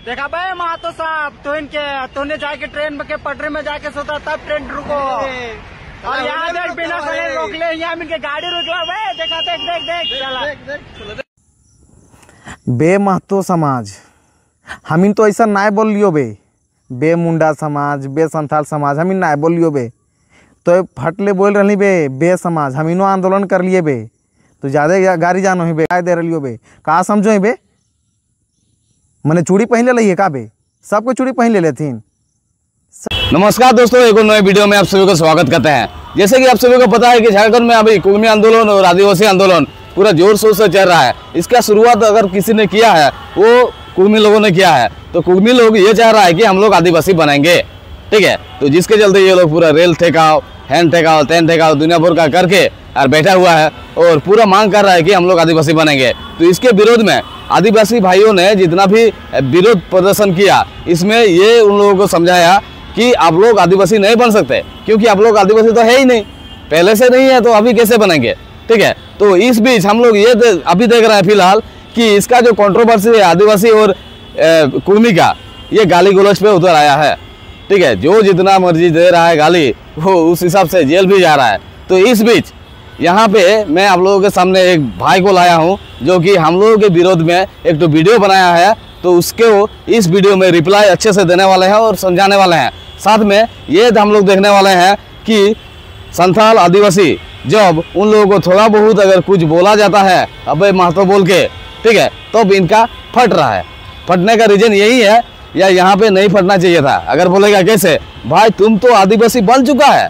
देखा भाई महातो साहब, तो इनके तूने जाके ट्रेन के पटरी में जाके सोता तब ट्रेन रुको, और यहाँ देख बिना सही रोक ले, यहाँ इनके गाड़ी रुकवा भाई। देखा देख देख देख चला बे महतो समाज हमीन तो ऐसा नाय बोल लियो बे मुंडा समाज, बे संथाल समाज हमीन नाय बोल लियो बे, तो फटले बोल रही बे समाज हमीनो आंदोलन कर लिए बे, तो ज़्यादा गाड़ी जानो ही बे काय दे रही हो बे, कहाँ समझो बे मैंने चूड़ी पहन ले है का बे, सबको चूड़ी पहन ले लेथिन। नमस्कार दोस्तों, एक और नए वीडियो में आप सभी को स्वागत करते हैं। जैसे कि आप सभी को पता है कि झारखंड में अभी कुर्मी आंदोलन और आदिवासी आंदोलन पूरा जोर शोर से चल रहा है। इसका शुरुआत अगर किसी ने किया है वो कुर्मी लोगों ने किया है। तो कुर्मी लोग ये चाह रहा है कि हम लोग आदिवासी बनेंगे, ठीक है। तो जिसके चलते ये लोग पूरा रेल ठेकाओ, हैंड ठेकाओ, तैन ठेकाओ दुनिया भर का करके और बैठा हुआ है और पूरा मांग कर रहा है कि हम लोग आदिवासी बनेंगे। तो इसके विरोध में आदिवासी भाइयों ने जितना भी विरोध प्रदर्शन किया, इसमें ये उन लोगों को समझाया कि आप लोग आदिवासी नहीं बन सकते, क्योंकि आप लोग आदिवासी तो है ही नहीं, पहले से नहीं है, तो अभी कैसे बनेंगे, ठीक है। तो इस बीच हम लोग ये अभी देख रहे हैं फिलहाल कि इसका जो कंट्रोवर्सी है आदिवासी और कुर्मी का, ये गाली गलौज पे उतर आया है, ठीक है। जो जितना मर्जी दे रहा है गाली, वो उस हिसाब से जेल भी जा रहा है। तो इस बीच यहाँ पे मैं आप लोगों के सामने एक भाई को लाया हूँ जो कि हम लोगों के विरोध में एक तो वीडियो बनाया है, तो उसके इस वीडियो में रिप्लाई अच्छे से देने वाले हैं और समझाने वाले हैं। साथ में ये हम लोग देखने वाले हैं कि संथाल आदिवासी जब उन लोगों को थोड़ा बहुत अगर कुछ बोला जाता है अबे महतो बोल के, ठीक है, तो इनका फट रहा है। फटने का रीजन यही है, या यहाँ पे नहीं फटना चाहिए था। अगर बोलेगा कैसे भाई, तुम तो आदिवासी बन चुका है,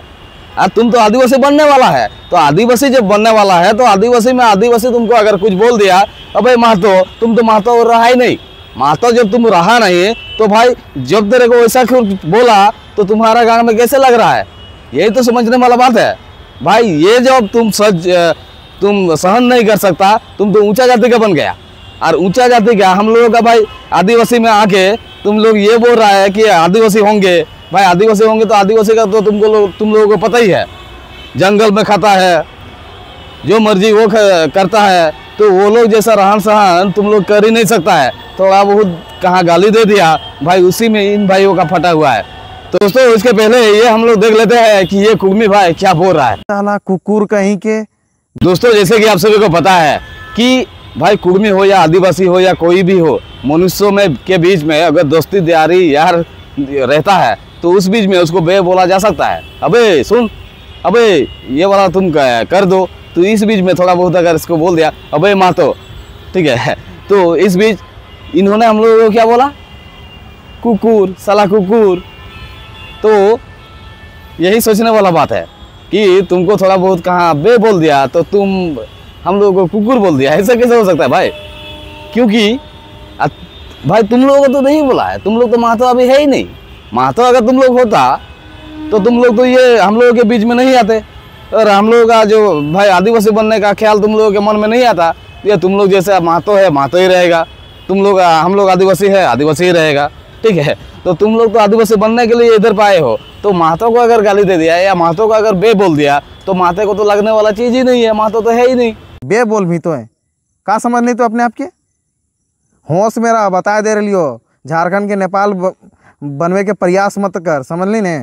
तुम तो आदिवासी बनने वाला है, तो आदिवासी जब बनने वाला है तो आदिवासी में आदिवासी तुमको अगर कुछ बोल दिया अबे महतो, तुम तो महतो रहा ही नहीं। महतो जब तुम रहा नहीं तो भाई जब तेरे को ऐसा बोला तो तुम्हारा गांव में कैसे लग रहा है, यही तो समझने वाला बात है भाई। ये जब तुम सहन नहीं कर सकता, तुम तो ऊंचा जाति का बन गया, और ऊंचा जाति का हम लोगों का भाई आदिवासी में आके तुम लोग ये बोल रहा है कि आदिवासी होंगे। भाई आदिवासी होंगे तो आदिवासी का तो तुम लोगों को पता ही है, जंगल में खाता है, जो मर्जी वो करता है, तो वो लोग जैसा रहन सहन तुम लोग कर ही नहीं सकता है। थोड़ा बहुत कहाँ गाली दे दिया भाई, उसी में इन भाइयों का फटा हुआ है। तो दोस्तों इसके पहले ये हम लोग देख लेते हैं कि ये कुर्मी भाई क्या बोल रहा है। साला कुकुर कहीं के। दोस्तों जैसे कि आप सभी को पता है कि भाई कुर्मी हो या आदिवासी हो या कोई भी हो, मनुष्यों में के बीच में अगर दोस्ती यारी यार रहता है तो उस बीच में उसको बे बोला जा सकता है। अबे सुन, अबे ये वाला तुम कर दो, तो इस बीच में थोड़ा बहुत अगर इसको बोल दिया अबे महतो, ठीक है, तो इस बीच इन्होंने हम लोगों को क्या बोला, कुकुर, साला कुकुर। तो यही सोचने वाला बात है कि तुमको थोड़ा बहुत कहाँ बे बोल दिया तो तुम हम लोगों को कुकुर बोल दिया, ऐसा कैसे हो सकता है भाई? क्योंकि भाई तुम लोगों को तो नहीं बोला है, तुम लोग तो महतो अभी है ही नहीं। महतो अगर तुम लोग होता तो तुम लोग तो ये हम लोगों के बीच में नहीं आते, और हम लोगों का जो भाई आदिवासी बनने का ख्याल तुम लोगों के मन में नहीं आता। ये तुम लोग जैसे महतो है महतो ही रहेगा, तुम लोग हम लोग आदिवासी है आदिवासी ही रहेगा, ठीक है। तो तुम लोग तो आदिवासी बनने के लिए इधर पाए हो, तो महतो को अगर गाली दे दिया या महतो को अगर बे बोल दिया तो महतो को तो लगने वाला चीज़ ही नहीं है, महतो तो है ही नहीं। बे बोल भी तो है, का समझ नहीं तो अपने आप के होश मेरा बता दे रही हो, झारखंड के नेपाल बनवे के प्रयास मत कर, समझ ली ने।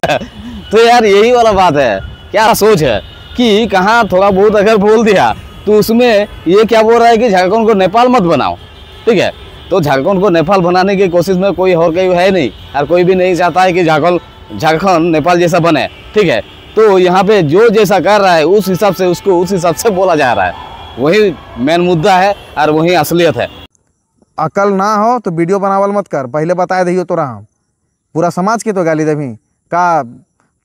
तो यार यही वाला बात है, क्या सोच है कि कहाँ थोड़ा बहुत अगर बोल दिया तो उसमें ये क्या बोल रहा है कि झारखंड को नेपाल मत बनाओ, ठीक है। तो झारखंड को नेपाल बनाने की कोशिश में कोई और कोई है नहीं, और कोई भी नहीं चाहता है कि झारखंड नेपाल जैसा बने, ठीक है। तो यहाँ पे जो जैसा कर रहा है उस हिसाब से उसको उस हिसाब से बोला जा रहा है, वही मेन मुद्दा है और वही असलियत है। अकल ना हो तो वीडियो बनावल मत कर, पहले बता दियो तो रहा पूरा समाज के तो गाली देवी का,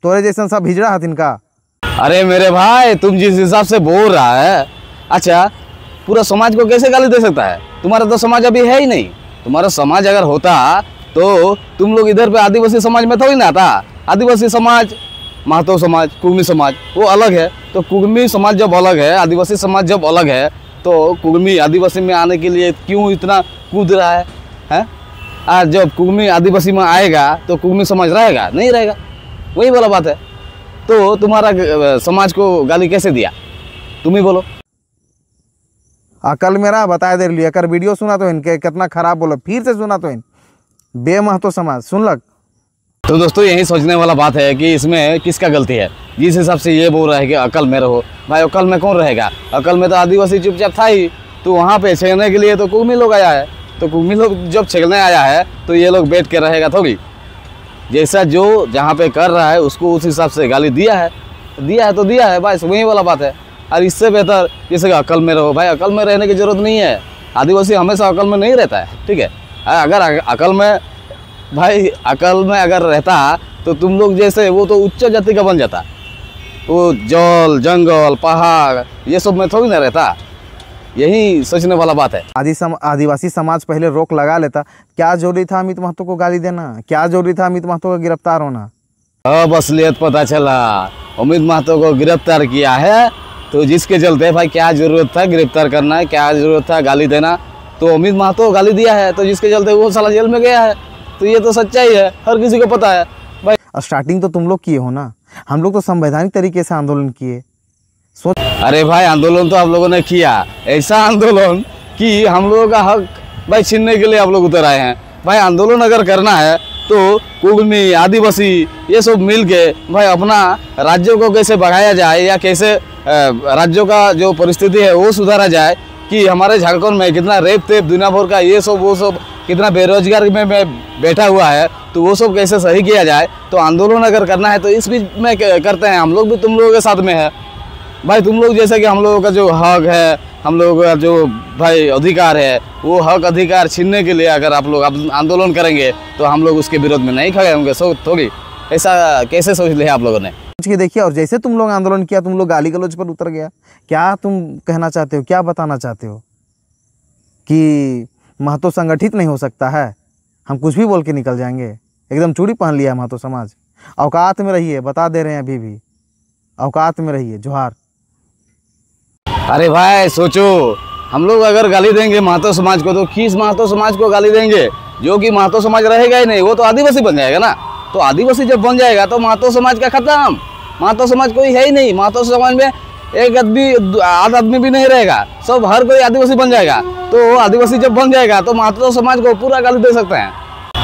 तोरे जैसे सब हिजड़ा हथिन का। अरे मेरे भाई तुम जिस हिसाब से बोल रहा है, अच्छा पूरा समाज को कैसे गाली दे सकता है? तुम्हारा तो समाज अभी है ही नहीं। तुम्हारा समाज अगर होता तो तुम लोग इधर पे आदिवासी समाज में थोड़ी ना आता। आदिवासी समाज, महतो समाज, कुर्मी समाज वो अलग है। तो कुर्मी समाज जब अलग है, आदिवासी समाज जब अलग है, तो कुर्मी आदिवासी में आने के लिए क्यों इतना कूद रहा है? आज जब कुर्मी आदिवासी में आएगा तो कुर्मी समाज रहेगा नहीं रहेगा, वही वाला बात है। तो तुम्हारा समाज को गाली कैसे दिया, तुम ही बोलो। अकल मेरा बता दे रही, अगर वीडियो सुना तो इनके कितना खराब बोलो, फिर से सुना तो इन बे महतो समाज सुनलक। तो दोस्तों यही सोचने वाला बात है कि इसमें किसका गलती है। जिस हिसाब से ये बोल रहा है कि अकल में रहो, भाई अकल में कौन रहेगा? अकल में तो आदिवासी चुपचाप था ही। तो वहाँ पे छेड़ने के लिए तो कुर्मी लोग आया है, तो कुर्मी लोग जब छेड़ने आया है तो ये लोग बैठ के रहेगा थोड़ी। जैसा जो जहाँ पे कर रहा है उसको उस हिसाब से गाली दिया है तो दिया है भाई, वही वाला बात है। और इससे बेहतर जैसे कि अकल में रहो, भाई अकल में रहने की ज़रूरत नहीं है। आदिवासी हमेशा अकल में नहीं रहता है, ठीक है। अगर अकल में भाई अकल में अगर रहता तो तुम लोग जैसे वो तो उच्च जाति का बन जाता। वो जल जंगल पहाड़ ये सब में थोड़ी ना रहता। यही सोचने वाला बात है। आदिवासी समाज पहले रोक लगा लेता। क्या जरूरी था अमित महतो को गाली देना? क्या जरूरी था अमित महतो का गिरफ्तार होना? अब असलियत पता चला। अमित महतो को गिरफ्तार किया है तो जिसके चलते भाई क्या जरूरत था गिरफ्तार करना है, क्या जरूरत था गाली देना? तो अमित महतो को गाली दिया है तो जिसके चलते वो साला जेल में गया है। तो ये तो सच्चाई है, हर किसी को पता है भाई। स्टार्टिंग तो तुम लोग किए हो ना, हम लोग तो संवैधानिक तरीके से आंदोलन किए। सोच अरे भाई आंदोलन तो आप लोगों ने किया, ऐसा आंदोलन कि हम लोगों का हक भाई छीनने के लिए आप लोग उतर आए हैं। भाई आंदोलन अगर करना है तो कुर्मी आदिवासी ये सब मिल के भाई अपना राज्यों को कैसे बढ़ाया जाए या कैसे राज्यों का जो परिस्थिति है वो सुधारा जाए, कि हमारे झारखंड में कितना रेप तेप दुनिया भर का ये सब वो सब, कितना बेरोजगार में बैठा हुआ है, तो वो सब कैसे सही किया जाए। तो आंदोलन अगर करना है तो इस बीच में करते हैं। हम लोग भी तुम लोगों के साथ में है भाई। तुम लोग जैसे कि हम लोगों का जो हक है, हम लोगों का जो भाई अधिकार है, वो हक अधिकार छीनने के लिए अगर आप लोग आंदोलन करेंगे तो हम लोग उसके विरोध में नहीं खड़े होंगे। थोड़ी ऐसा कैसे सोच लिया आप लोगों ने? सोच के देखिए। और जैसे तुम लोग आंदोलन किया तुम लोग गाली गलौज पर उतर गया। क्या तुम कहना चाहते हो, क्या बताना चाहते हो कि महतो संगठित नहीं हो सकता है? हम कुछ भी बोल के निकल जाएंगे। एकदम चूड़ी पहन लिया महतो समाज। औकात में रहिए, बता दे रहे हैं अभी भी, औकात में रहिए। जोहार। अरे भाई सोचो, हम लोग अगर गाली देंगे महतो समाज को तो किस महतो समाज को गाली देंगे? जो कि महतो समाज रहेगा ही नहीं, वो तो आदिवासी बन जाएगा ना। तो आदिवासी जब बन जाएगा तो महतो समाज का खत्म। महतो समाज कोई है ही नहीं। महतो समाज में एक आध आदमी भी नहीं रहेगा, सब हर कोई आदिवासी बन जाएगा। तो आदिवासी जब बन जाएगा तो महतो समाज को पूरा गाली दे सकते हैं।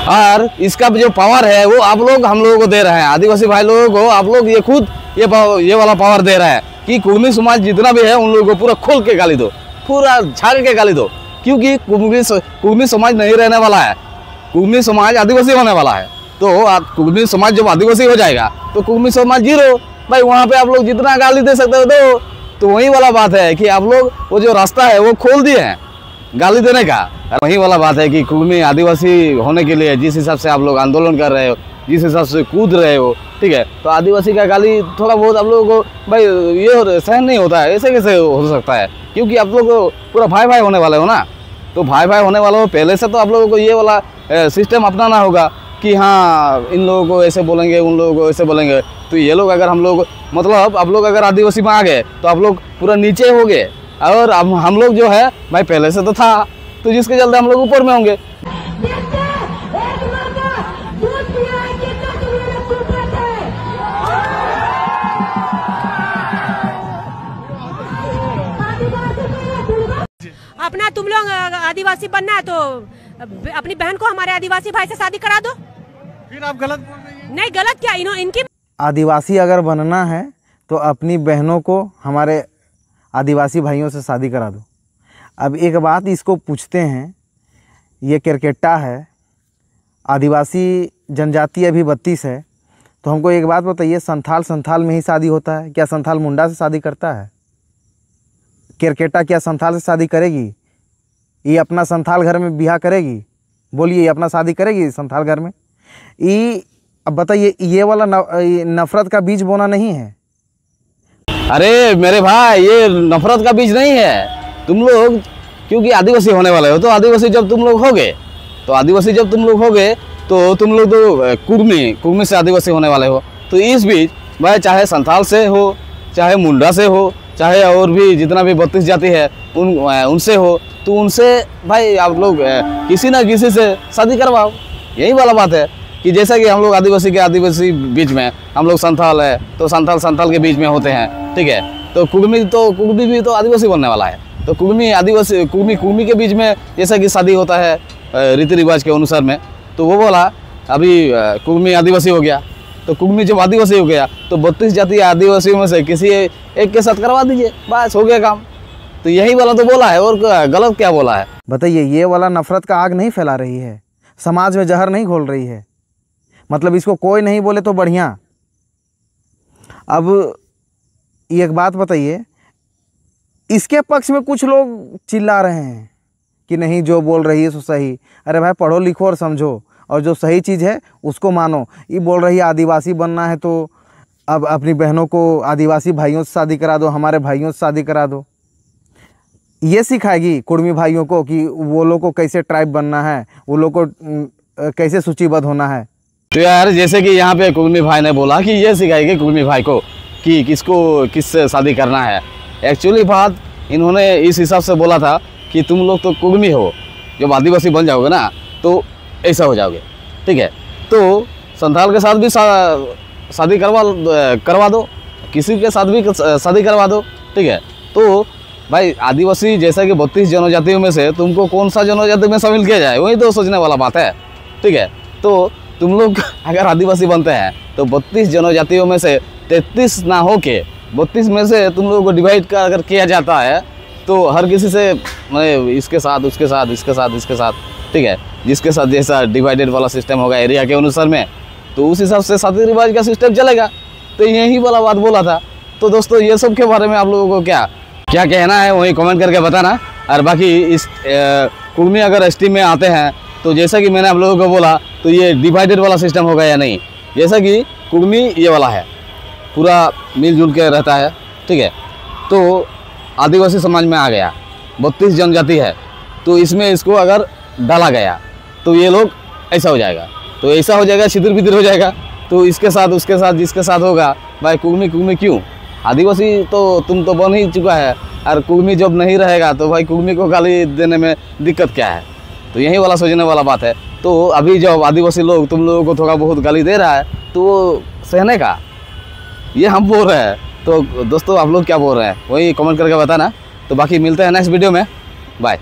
और इसका जो पावर है वो आप लोग हम लोगों को दे रहे हैं, आदिवासी भाई लोगों को। आप लोग ये खुद ये वाला पावर दे रहा है कि कुर्मी समाज जितना भी है उन लोगों को पूरा खोल के गाली दो, पूरा झाड़ के गाली दो। क्योंकि कुर्मी समाज नहीं रहने वाला है, कुर्मी समाज आदिवासी होने वाला है। तो कुर्मी समाज जब आदिवासी हो जाएगा तो कुर्मी समाज जीरो भाई। वहाँ पे आप लोग जितना गाली दे सकते हो दो। तो वही वाला बात है कि आप लोग वो जो रास्ता है वो खोल दिए हैं गाली देने का। वही वाला बात है कि कुर्मी आदिवासी होने के लिए जिस हिसाब से आप लोग आंदोलन कर रहे हो, जिस हिसाब से कूद रहे हो, ठीक है, तो आदिवासी का गाली थोड़ा बहुत आप लोगों को भाई ये सहन नहीं होता है। ऐसे कैसे हो सकता है? क्योंकि आप लोग पूरा भाई भाई होने वाले हो ना। तो भाई भाई होने वाले हो, पहले से तो आप लोगों को ये वाला सिस्टम अपनाना होगा कि हाँ इन लोगों को ऐसे बोलेंगे, उन लोगों को ऐसे बोलेंगे। तो ये लोग अगर हम लोग मतलब आप लोग अगर आदिवासी में आ गए तो आप लोग पूरा नीचे हो गए। और हम लोग जो है भाई पहले से तो था, तो जिसके चलते हम लोग ऊपर में होंगे। अपना तुम लोग आदिवासी बनना है तो अपनी बहन को हमारे आदिवासी भाई से शादी करा दो। फिर आप गलत बोल रही हैं। नहीं गलत क्या, इनकी आदिवासी अगर बनना है तो अपनी बहनों को हमारे आदिवासी भाइयों से शादी करा दो। अब एक बात इसको पूछते हैं, ये क्रिकेटा है, आदिवासी जनजाति अभी 32 है, तो हमको एक बात बताइए, संथाल में ही शादी होता है क्या? संथाल मुंडा से शादी करता है? क्रिकेटा क्या संथाल से शादी करेगी? ये अपना संथाल घर में बिहा करेगी? बोलिए, ये अपना शादी करेगी संथाल घर में? ये अब बताइए, ये वाला नफरत का बीज बोना नहीं है। अरे मेरे भाई ये नफरत का बीज नहीं है। तुम लोग क्योंकि आदिवासी होने वाले हो, तो आदिवासी जब तुम लोग होगे तो तुम लोग तो कुर्मी से आदिवासी होने वाले हो। तो इस बीच भाई चाहे संथाल से हो, चाहे मुंडा से हो, चाहे और भी जितना भी 32 जाति है उनसे हो, तो उनसे भाई आप लोग किसी ना किसी से शादी करवाओ। यही वाला बात है कि जैसा कि हम लोग आदिवासी बीच में हम लोग संथाल है, तो संथाल के बीच में होते हैं, ठीक है। तो कुर्मी भी तो आदिवासी बनने वाला है। तो कुर्मी के बीच में जैसा कि शादी होता है रीति रिवाज के अनुसार में, तो वो बोला अभी कुर्मी आदिवासी हो गया, तो कुर्मी जब आदिवासी हो गया तो 32 जातीय आदिवासियों में से किसी एक के साथ करवा दीजिए, बस हो गया काम। तो यही वाला तो बोला है, और गलत क्या बोला है? बताइए, ये वाला नफरत का आग नहीं फैला रही है, समाज में जहर नहीं घोल रही है? मतलब इसको कोई नहीं बोले तो बढ़िया। अब एक बात बताइए, इसके पक्ष में कुछ लोग चिल्ला रहे हैं कि नहीं, जो बोल रही है सो सही। अरे भाई, पढ़ो लिखो और समझो, और जो सही चीज़ है उसको मानो। ये बोल रही है आदिवासी बनना है तो अब अपनी बहनों को आदिवासी भाइयों से शादी करा दो, हमारे भाइयों से शादी करा दो। ये सिखाएगी कुर्मी भाइयों को कि वो लोग को कैसे ट्राइब बनना है, वो लोग को कैसे सूचीबद्ध होना है। तो यार जैसे कि यहाँ पे कुर्मी भाई ने बोला कि ये सिखाएगी कुर्मी भाई को कि किसको किससे शादी करना है। एक्चुअली बात इन्होंने इस हिसाब से बोला था कि तुम लोग तो कुर्मी हो, जब आदिवासी बन जाओगे ना तो ऐसा हो जाओगे, ठीक है। तो संथाल के साथ भी शादी करवा दो, किसी के साथ भी शादी करवा दो, ठीक है। तो भाई आदिवासी जैसा कि 32 जनजातियों में से तुमको कौन सा जनजाति में शामिल किया जाए, वही तो सोचने वाला बात है, ठीक है। तो तुम लोग अगर आदिवासी बनते हैं तो 32 जनजातियों में से 33 ना हो के 32 में से तुम लोगों को डिवाइड अगर किया जाता है तो हर किसी से इसके साथ उसके साथ इसके साथ इसके साथ, ठीक है, जिसके साथ जैसा डिवाइडेड वाला सिस्टम होगा एरिया के अनुसार में, तो उस हिसाब से शादी रिवाज का सिस्टम चलेगा। तो यही वाला बात बोला था। तो दोस्तों ये सब के बारे में आप लोगों को क्या कहना है वही कमेंट करके बताना। और बाकी इस कुर्मी अगर एसटी में आते हैं तो जैसा कि मैंने आप लोगों को बोला, तो ये डिवाइडेड वाला सिस्टम होगा या नहीं। जैसा कि कुर्मी ये वाला है, पूरा मिलजुल के रहता है, ठीक है। तो आदिवासी समाज में आ गया, 32 जनजाति है, तो इसमें इसको अगर डाला गया तो ये लोग ऐसा हो जाएगा, तो ऐसा हो जाएगा, छितिर बितिर हो जाएगा। तो इसके साथ उसके साथ जिसके साथ होगा, भाई कुर्मी क्यों? आदिवासी तो तुम तो बन ही चुका है, और कुर्मी जब नहीं रहेगा तो भाई कुर्मी को गाली देने में दिक्कत क्या है? तो यही वाला सोचने वाला बात है। तो अभी जब आदिवासी लोग तुम लोगों को थोड़ा बहुत गाली दे रहा है तो वो सहने का, ये हम बोल रहे हैं। तो दोस्तों आप लोग क्या बोल रहे हैं वही कमेंट करके बताना। तो बाकी मिलते हैं नेक्स्ट वीडियो में, बाय।